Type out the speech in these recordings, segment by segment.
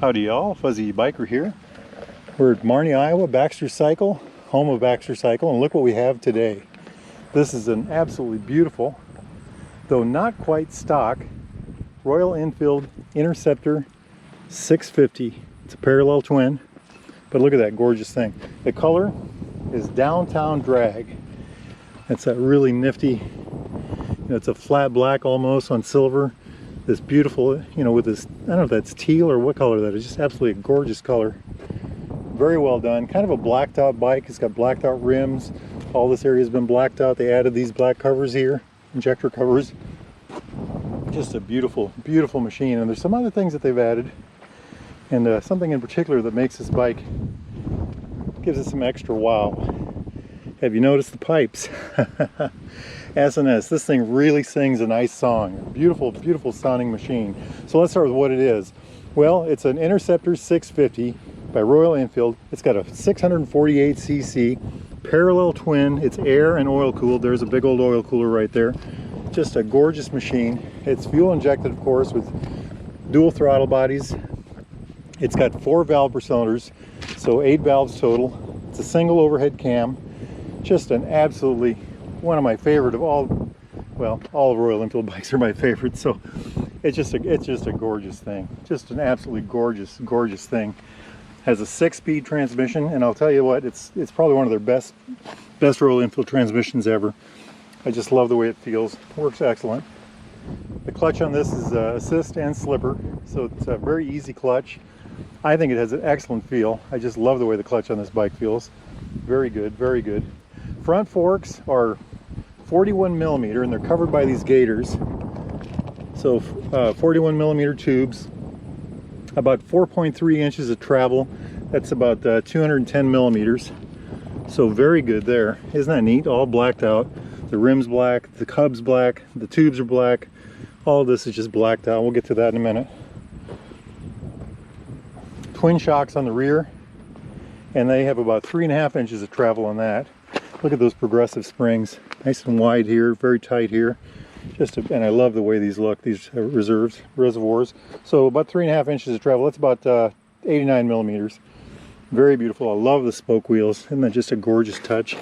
Howdy y'all, Fuzzy Biker here. We're at Marnie, Iowa, Baxter Cycle, home of Baxter Cycle, and look what we have today. This is an absolutely beautiful, though not quite stock, Royal Enfield Interceptor 650. It's a parallel twin, but look at that gorgeous thing. The color is Downtown Drag. It's a really nifty, it's a flat black almost on silver. This beautiful, with this, I don't know if that's teal or what color that is, just absolutely a gorgeous color. Very well done. Kind of a blacked out bike. It's got blacked out rims. All this area has been blacked out. They added these black covers here, injector covers. Just a beautiful, beautiful machine. And there's some other things that they've added. And something in particular that makes this bike, gives it some extra wow. Have you noticed the pipes? S&S, this thing really sings a nice song. Beautiful, beautiful sounding machine. So let's start with what it is. Well, it's an Interceptor 650 by Royal Enfield. It's got a 648cc parallel twin. It's air and oil cooled. There's a big old oil cooler right there. Just a gorgeous machine. It's fuel injected, of course, with dual throttle bodies. It's got 4 valve per cylinders, so 8 valves total. It's a single overhead cam. Just an absolutely one of my favorite of all, well, all of Royal Enfield bikes are my favorite, so it's just a gorgeous thing. Just an absolutely gorgeous, gorgeous thing. Has a 6-speed transmission, and I'll tell you what, it's probably one of their best Royal Enfield transmissions ever. I just love the way it feels. Works excellent. The clutch on this is assist and slipper, so it's a very easy clutch. I think it has an excellent feel. I just love the way the clutch on this bike feels. Very good, very good. Front forks are 41 millimeter, and they're covered by these gaiters. So 41 millimeter tubes, about 4.3 inches of travel. That's about 210 millimeters. So very good there. Isn't that neat? All blacked out. The rim's black, the hub's black, the tubes are black. All of this is just blacked out. We'll get to that in a minute. Twin shocks on the rear, and they have about 3.5 inches of travel on that. Look at those progressive springs, nice and wide here, very tight here. And I love the way these look, these reservoirs. So about 3.5 inches of travel. That's about 89 millimeters. Very beautiful. I love the spoke wheels. Isn't that just a gorgeous touch?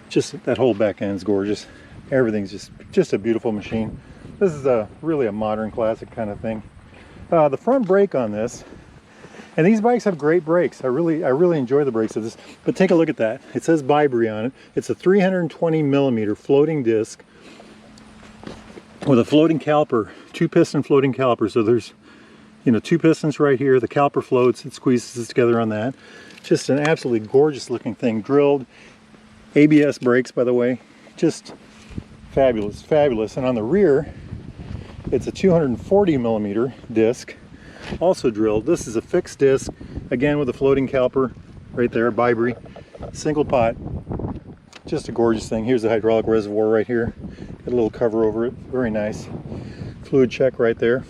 Just that whole back end's gorgeous. Everything's just a beautiful machine. This is really a modern classic kind of thing. The front brake on this. And these bikes have great brakes. I really enjoy the brakes of this. But take a look at that. It says Vibri on it. It's a 320 millimeter floating disc with a floating caliper, 2-piston floating caliper. So there's, 2 pistons right here. The caliper floats. It squeezes together on that. Just an absolutely gorgeous looking thing. Drilled ABS brakes, by the way. Just fabulous, fabulous. And on the rear, it's a 240 millimeter disc. Also drilled. This is a fixed disc, again with a floating caliper right there, Vibri, single pot. Just a gorgeous thing. Here's the hydraulic reservoir right here. Got a little cover over it. Very nice. Fluid check right there.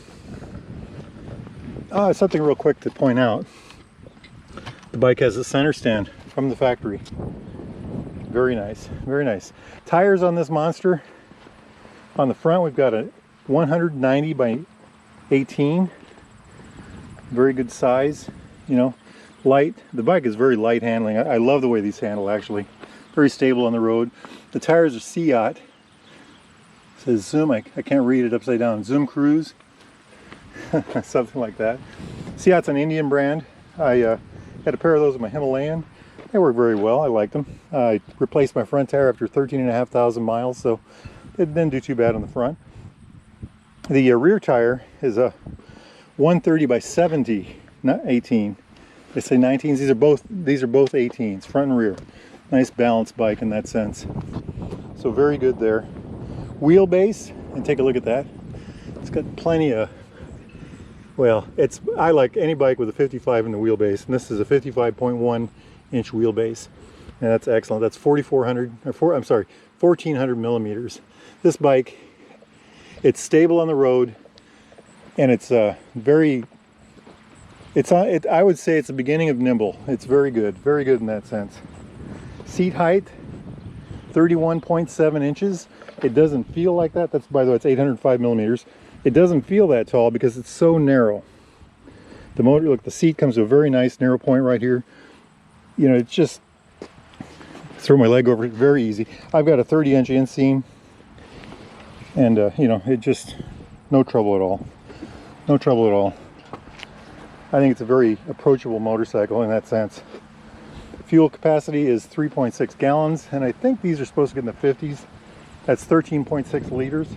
Something real quick to point out. The bike has a center stand from the factory. Very nice. Very nice. Tires on this monster. On the front we've got a 190 by 18. Very good size, light. The bike is very light handling. I love the way these handle, actually. Very stable on the road. The tires are Seat. It says Zoom, I can't read it upside down. Zoom Cruise, something like that. Seat's an Indian brand. I had a pair of those with my Himalayan. They work very well. I like them. I replaced my front tire after 13,500 miles, so it didn't do too bad on the front. The rear tire is a 130 by 70, not 18. They say 19s. These are both 18s, front and rear. Nice balanced bike in that sense. So very good there. Wheelbase, and take a look at that. It's got plenty of, well, I like any bike with a 55 in the wheelbase, and this is a 55.1 inch wheelbase, and that's excellent. That's 1400 millimeters. This bike, it's stable on the road. And it's I would say it's the beginning of nimble. It's very good in that sense. Seat height, 31.7 inches. It doesn't feel like that. That's, by the way, it's 805 millimeters. It doesn't feel that tall because it's so narrow. The motor, look, the seat comes to a very nice narrow point right here. You know, it's just throw my leg over it, very easy. I've got a 30-inch inseam, and you know, it just no trouble at all. No trouble at all. I think it's a very approachable motorcycle in that sense. Fuel capacity is 3.6 gallons, and I think these are supposed to get in the 50s. That's 13.6 liters.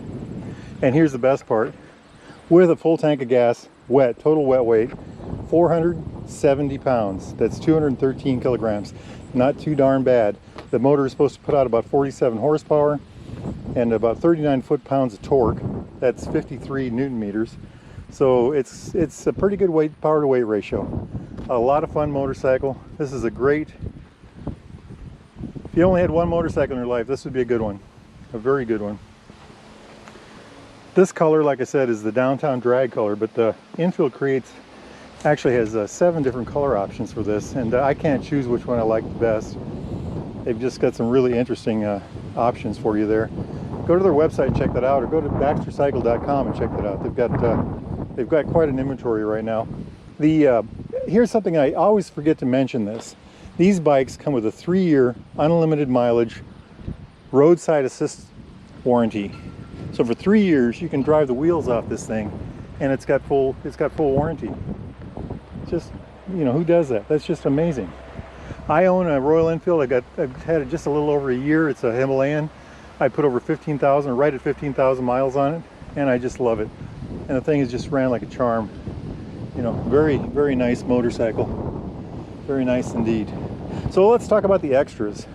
And here's the best part. With a full tank of gas, wet, total wet weight, 470 pounds. That's 213 kilograms. Not too darn bad. The motor is supposed to put out about 47 horsepower and about 39 foot-pounds of torque. That's 53 newton meters. So it's a pretty good power to weight ratio. A lot of fun motorcycle. This is a great, if you only had one motorcycle in your life, this would be a good one. A very good one. This color, like I said, is the downtown drag color, but the Enfield actually has 7 different color options for this, and I can't choose which one I like the best. They've just got some really interesting options for you there. Go to their website and check that out, or go to baxtercycle.com and check that out. They've got quite an inventory right now. Here's something I always forget to mention this. These bikes come with a 3-year unlimited mileage roadside assist warranty. So for 3 years you can drive the wheels off this thing, and it's got full warranty. Just, you know, who does that? That's just amazing. I own a Royal Enfield. I've had it just a little over a year. It's a Himalayan. I put over 15,000, right at 15,000 miles on it, and I just love it. And the thing is just ran like a charm. You know, very, very nice motorcycle. Very nice indeed. So let's talk about the extras.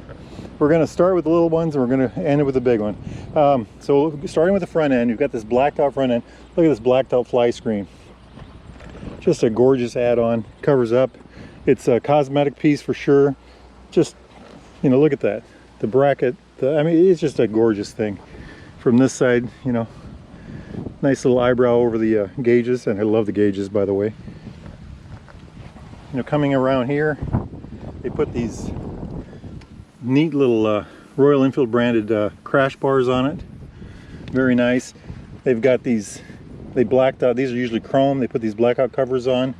We're going to start with the little ones, and we're going to end it with the big one. So starting with the front end, you've got this blacked out front end. Look at this blacked out fly screen. Just a gorgeous add-on. Covers up. It's a cosmetic piece for sure. Just, you know, look at that. The bracket. I mean, it's just a gorgeous thing. From this side, you know, nice little eyebrow over the gauges, and I love the gauges, by the way. You know, coming around here, they put these neat little Royal Enfield branded crash bars on it. Very nice. They've got these, they blacked out, these are usually chrome, they put these blackout covers on.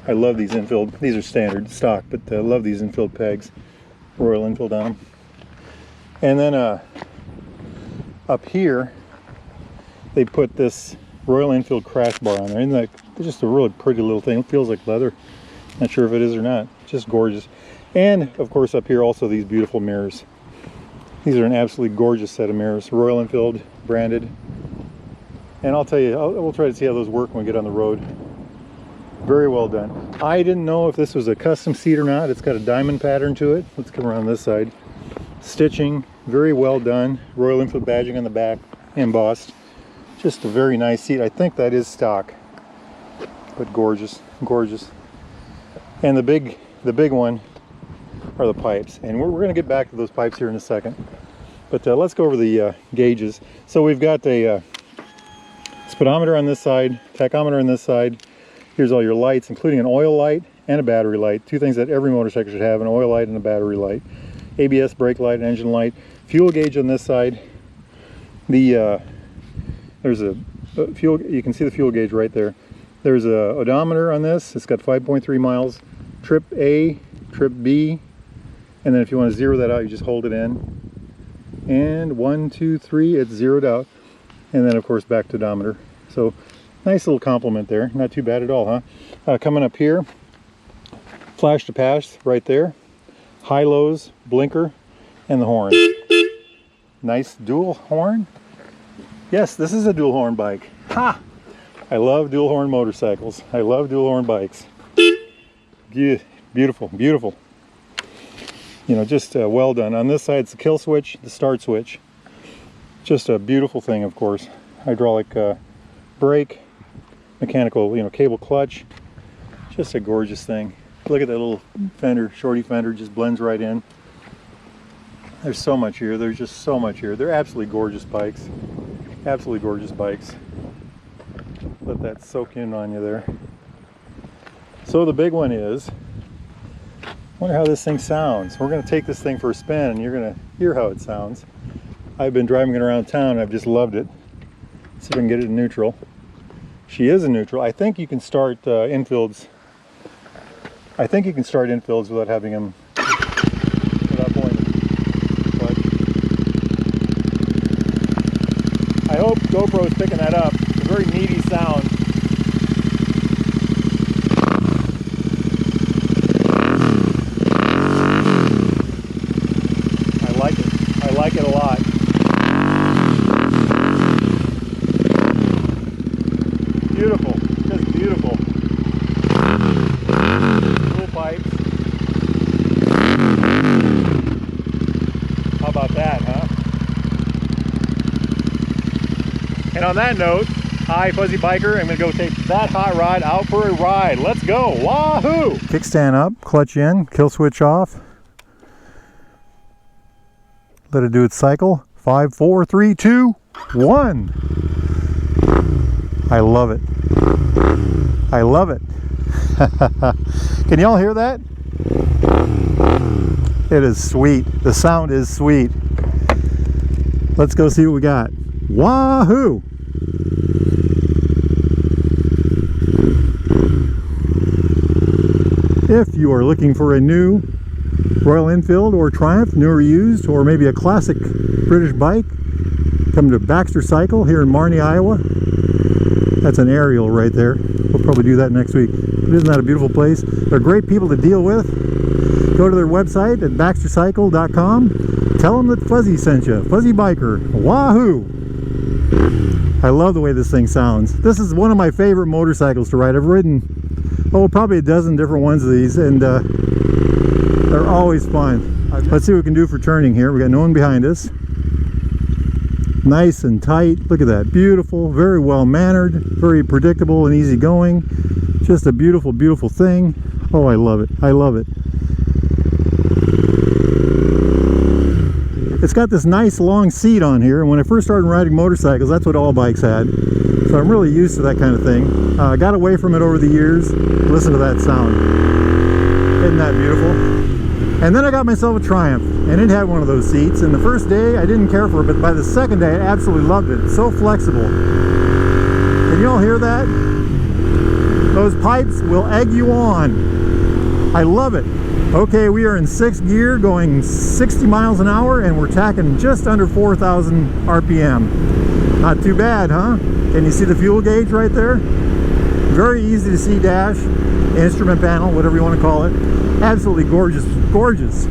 I love these Enfield, these are standard stock, but I love these Enfield pegs, Royal Enfield on them. And then up here, they put this Royal Enfield crash bar on there. Isn't that just a really pretty little thing? It feels like leather. Not sure if it is or not. Just gorgeous. And of course up here also these beautiful mirrors. These are an absolutely gorgeous set of mirrors. Royal Enfield branded. And I'll tell you, we'll try to see how those work when we get on the road. Very well done. I didn't know if this was a custom seat or not. It's got a diamond pattern to it. Let's come around this side. Stitching, very well done. Royal Enfield badging on the back, embossed. Just a very nice seat. I think that is stock, but gorgeous, gorgeous. And the big one are the pipes, and we're going to get back to those pipes here in a second. But let's go over the gauges. So we've got a speedometer on this side, tachometer on this side. Here's all your lights, including an oil light and a battery light. Two things that every motorcycle should have: an oil light and a battery light. ABS brake light, engine light. Fuel gauge on this side. There's a fuel, you can see the fuel gauge right there. There's a odometer on this. It's got 5.3 miles. Trip A, trip B, and then if you want to zero that out, you just hold it in. And 1, 2, 3, it's zeroed out. And then of course back to odometer. So nice little complement there. Not too bad at all, huh? Coming up here, flash to pass right there. High-lows, blinker, and the horn. Nice dual horn. Yes, this is a dual horn bike. Ha! I love dual horn motorcycles. I love dual horn bikes. Beautiful, beautiful. You know, just well done. On this side, it's the kill switch, the start switch. Just a beautiful thing, of course. Hydraulic brake, mechanical, you know, cable clutch. Just a gorgeous thing. Look at that little fender, shorty fender, just blends right in. There's so much here. There's just so much here. They're absolutely gorgeous bikes. Absolutely gorgeous bikes. Let that soak in on you there. So the big one is, I wonder how this thing sounds. We're going to take this thing for a spin, and you're going to hear how it sounds. I've been driving it around town, and I've just loved it. See if I can get it in neutral. She is in neutral. I think you can start Enfields I think you can start Enfields without having them, without pulling the clutch. I hope GoPro is picking that up. It's a very meaty sound. I like it. I like it a lot. Beautiful. Just beautiful. Little pipes. How about that, huh? And on that note, hi Fuzzy Biker, I'm going to go take that hot rod out for a ride. Let's go. Wahoo! Kickstand up, clutch in, kill switch off. Let it do its cycle. 5, 4, 3, 2, 1. I love it. I love it. Can y'all hear that? It is sweet. The sound is sweet. Let's go see what we got. Wahoo! If you are looking for a new Royal Enfield or Triumph, new or used, or maybe a classic British bike, come to Baxter Cycle here in Marnie, Iowa. That's an aerial right there. We'll probably do that next week. But isn't that a beautiful place? They're great people to deal with. Go to their website at baxtercycle.com. Tell them that Fuzzy sent you. Fuzzy Biker. Wahoo! I love the way this thing sounds. This is one of my favorite motorcycles to ride. I've ridden, oh, probably a dozen different ones of these, and they're always fun. Let's see what we can do for turning here. We got no one behind us. Nice and tight. Look at that. Beautiful, very well mannered, very predictable and easy going. Just a beautiful, beautiful thing. Oh, I love it. I love it. It's got this nice long seat on here, and when I first started riding motorcycles, that's what all bikes had. So I'm really used to that kind of thing. I got away from it over the years. Listen to that sound. Isn't that beautiful? And then I got myself a Triumph, and it had one of those seats, and the first day I didn't care for it, but by the second day I absolutely loved it. It's so flexible. Can you all hear that? Those pipes will egg you on. I love it. Okay, we are in 6th gear going 60 miles an hour, and we're tacking just under 4,000 RPM. Not too bad, huh? Can you see the fuel gauge right there? Very easy to see dash, instrument panel, whatever you want to call it. Absolutely gorgeous, gorgeous.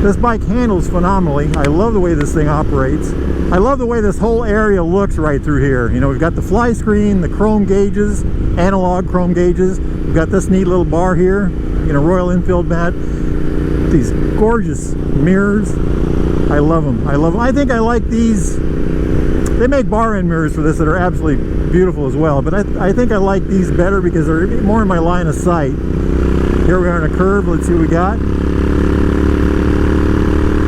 This bike handles phenomenally. I love the way this thing operates. I love the way this whole area looks right through here. You know, we've got the fly screen, the chrome gauges, analog chrome gauges. We've got this neat little bar here, you know, Royal Enfield mat. These gorgeous mirrors. I love them. I love them. I think I like these. They make bar end mirrors for this that are absolutely beautiful as well, but I think I like these better because they're more in my line of sight. Here we are on a curve. Let's see what we got.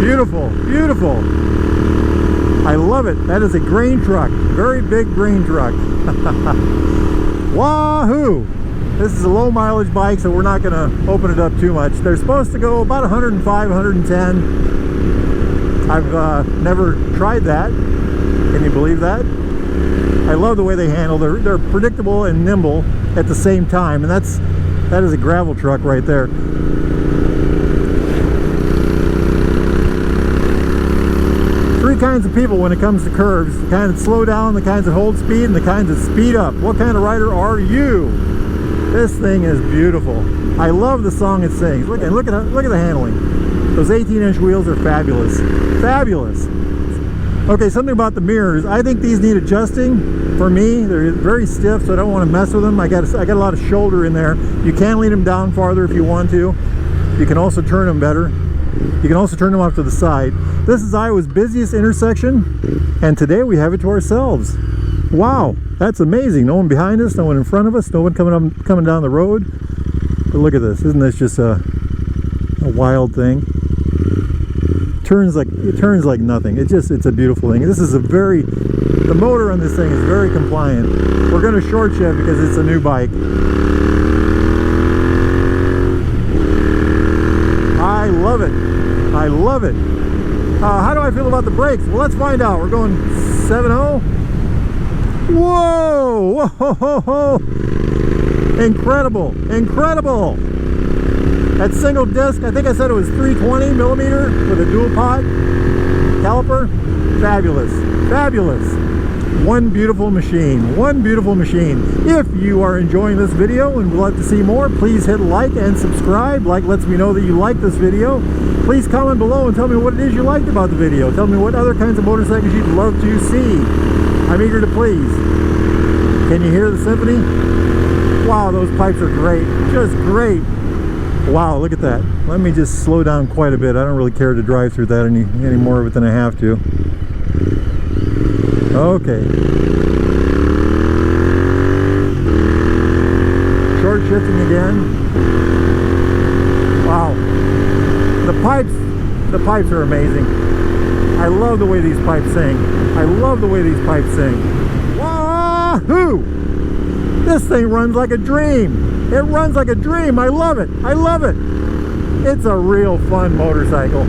Beautiful, beautiful. I love it. That is a grain truck. Very big grain truck. Wahoo! This is a low mileage bike, so we're not going to open it up too much. They're supposed to go about 105, 110. I've never tried that. Can you believe that? I love the way they handle. They're predictable and nimble at the same time, and that is a gravel truck right there. Three kinds of people when it comes to curves: the kind that slow down, the kinds that hold speed, and the kinds that speed up. What kind of rider are you? This thing is beautiful. I love the song it sings. Look at the handling. Those 18-inch wheels are fabulous. Fabulous. Okay, something about the mirrors. I think these need adjusting. For me, they're very stiff, so I don't want to mess with them. I got a lot of shoulder in there. You can lean them down farther if you want to. You can also turn them better. You can also turn them off to the side. This is Iowa's busiest intersection, and today we have it to ourselves. Wow, that's amazing. No one behind us, no one in front of us, no one coming down the road. But look at this. Isn't this just a wild thing? It turns like nothing. It's a beautiful thing. The motor on this thing is very compliant. We're going to short shift because it's a new bike. I love it. I love it. How do I feel about the brakes? Well, let's find out. We're going 7.0. Whoa! Whoa! Incredible! Incredible! That single disc, I think I said it was 320 millimeter with a dual pod caliper. Fabulous, fabulous. One beautiful machine, one beautiful machine. If you are enjoying this video and would like to see more, please hit like and subscribe. Like lets me know that you like this video. Please comment below and tell me what it is you liked about the video. Tell me what other kinds of motorcycles you'd love to see. I'm eager to please. Can you hear the symphony? Wow, those pipes are great, just great. Wow, look at that. Let me just slow down quite a bit. I don't really care to drive through that any more of it than I have to. Okay. Short shifting again. Wow. The pipes are amazing. I love the way these pipes sing. I love the way these pipes sing. Wahoo! This thing runs like a dream. It runs like a dream. I love it. I love it. It's a real fun motorcycle.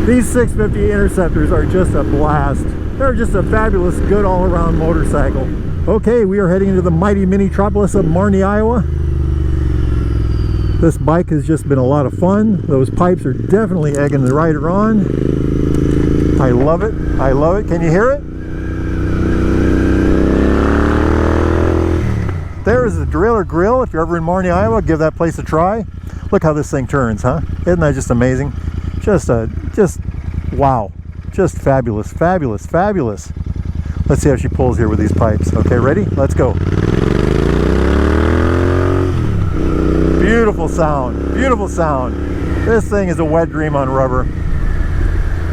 These 650 Interceptors are just a blast. They're just a fabulous, good all-around motorcycle. Okay, we are heading into the mighty mini-tropolis of Marne, Iowa. This bike has just been a lot of fun. Those pipes are definitely egging the rider on. I love it. I love it. Can you hear it? There is the Driller Grill. If you're ever in Marne, Iowa, give that place a try. Look how this thing turns, huh? Isn't that just amazing? Just wow. Just fabulous, fabulous, fabulous. Let's see how she pulls here with these pipes. Okay, ready? Let's go. Beautiful sound, beautiful sound. This thing is a wet dream on rubber.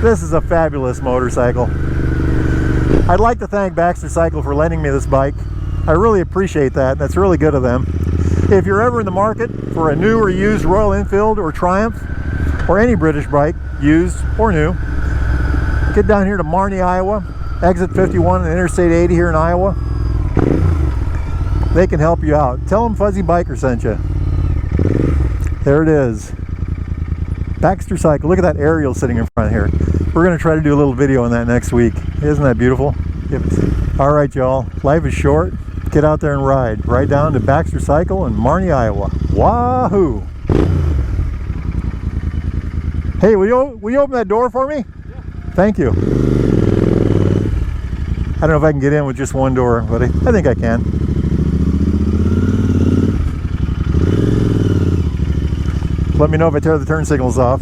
This is a fabulous motorcycle. I'd like to thank Baxter Cycle for lending me this bike. I really appreciate that. That's really good of them. If you're ever in the market for a new or used Royal Enfield or Triumph or any British bike, used or new, get down here to Marne, Iowa, exit 51 and Interstate 80 here in Iowa. They can help you out. Tell them Fuzzy Biker sent you. There it is. Baxter Cycle. Look at that aerial sitting in front here. We're going to try to do a little video on that next week. Isn't that beautiful? All right, y'all. Life is short. Get out there and ride. Right down to Baxter Cycle in Marne, Iowa. Wahoo! Hey, will you open that door for me? Yeah. Thank you. I don't know if I can get in with just one door, but I think I can. Let me know if I tear the turn signals off.